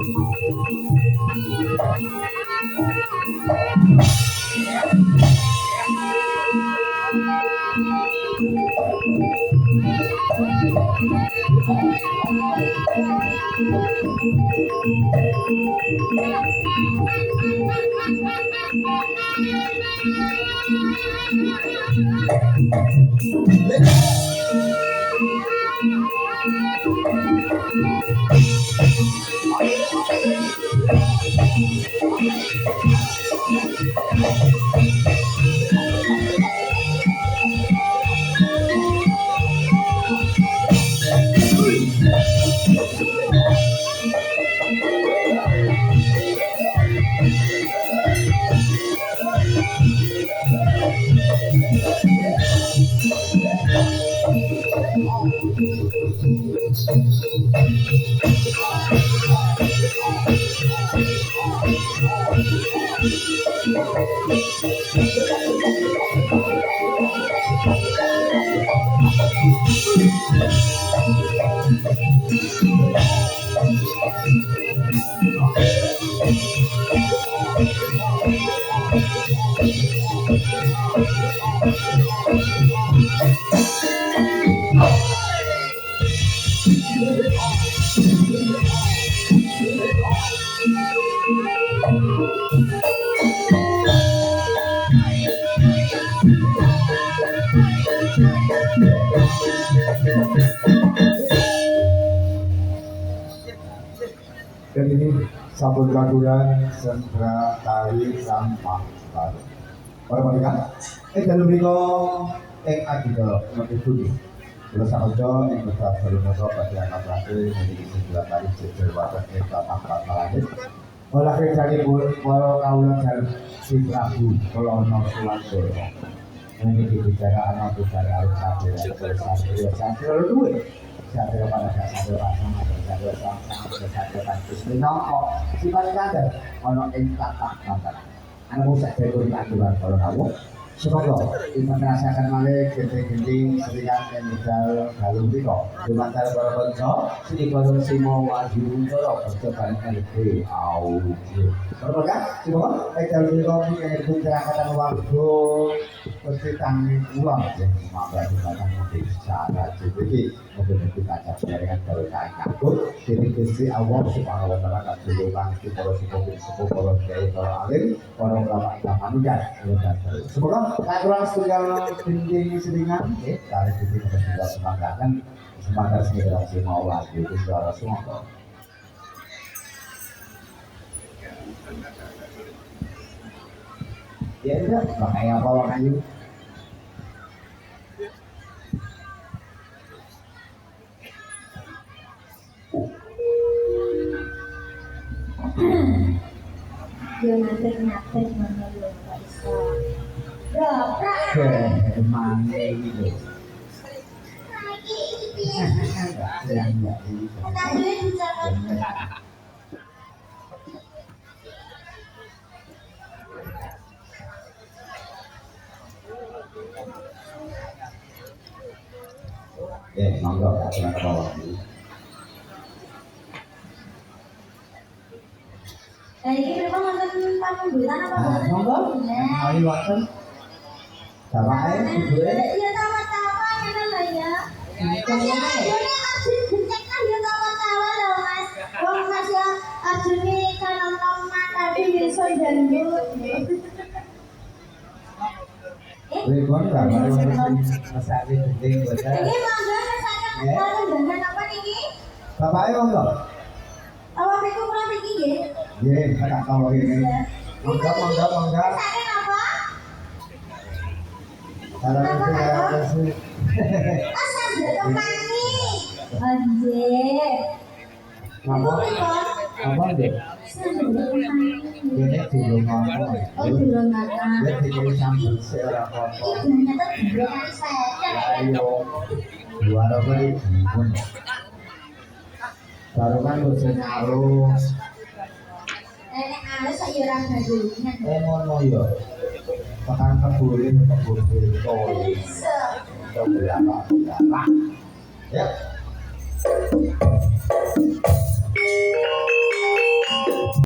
Dan ini sabun kaguran sentra tari sampah baru. Orang mereka, dalam minggu agito nanti studi. Terus sahaja yang besar belum masuk pada anak laki memiliki sembilan tari sesuai batas kita angkat langit. Olah kerjanya pun kalau kaulah dan si Prabu kalau nol sulantur. Ini bicara anak bicara harus hadir satu dua. Saya pada dasar sama dasar sama sifat kader ono ing tatak kantor. Anu sak tegur aturan kalau kamu. Semoga kita merasakan malih genting-genting seringan dan modal galung diko. Dumantar para konco, sini baru simo wajib untuk percobaan LP audio. Semoga ekal diko yang berangkatan waktu percitang ulang yang maka dibatang mudik secara jadi mungkin kita akan jaringan berkait kabut jadi Gusti Allah subhanahu wa ta'ala akan berdoa kita para sepupu para kiai para alim para ulama manusia semoga aturan setunggal dinding selingan dari sisi kita semangatkan semangat generasi mau lagi itu suara semua ya udah makanya apa makanya dia ngatek menurut Pak Isa. Mana gitu? Monggo aturan bawah dulu. Ini memang nonton pamunggulan apa bukan? Monggo. Ayo waktu. Sama aja gue. Iya tawa-tawa memang lah ya. Masih Arjun gecek kan ya tawa-tawa loh mas. Wong mas ya Arjun ini kan nonton tapi bisa jandut. Ribon nggak baru masaknya penting buat saya. Ini mangga masaknya dengan apa nih? Bapak ayo monggo. Apa beku kurang tinggi ya? Iya, nggak tahu ini. Monggo. Masaknya apa? Kalau itu ya pasti. Asal berkembang. Anjir. Apa deh? Ini dulu ngomong. Oh dulu ngomong. Dia tinggal sambal seorang kotor. Ternyata dulu kali saya. Ayo, dua apa nih? Baru kan bosan harus. Nenek halus saya orang bajunya. Ngono yo. Pakan kebulin tol. Berapa? Ya.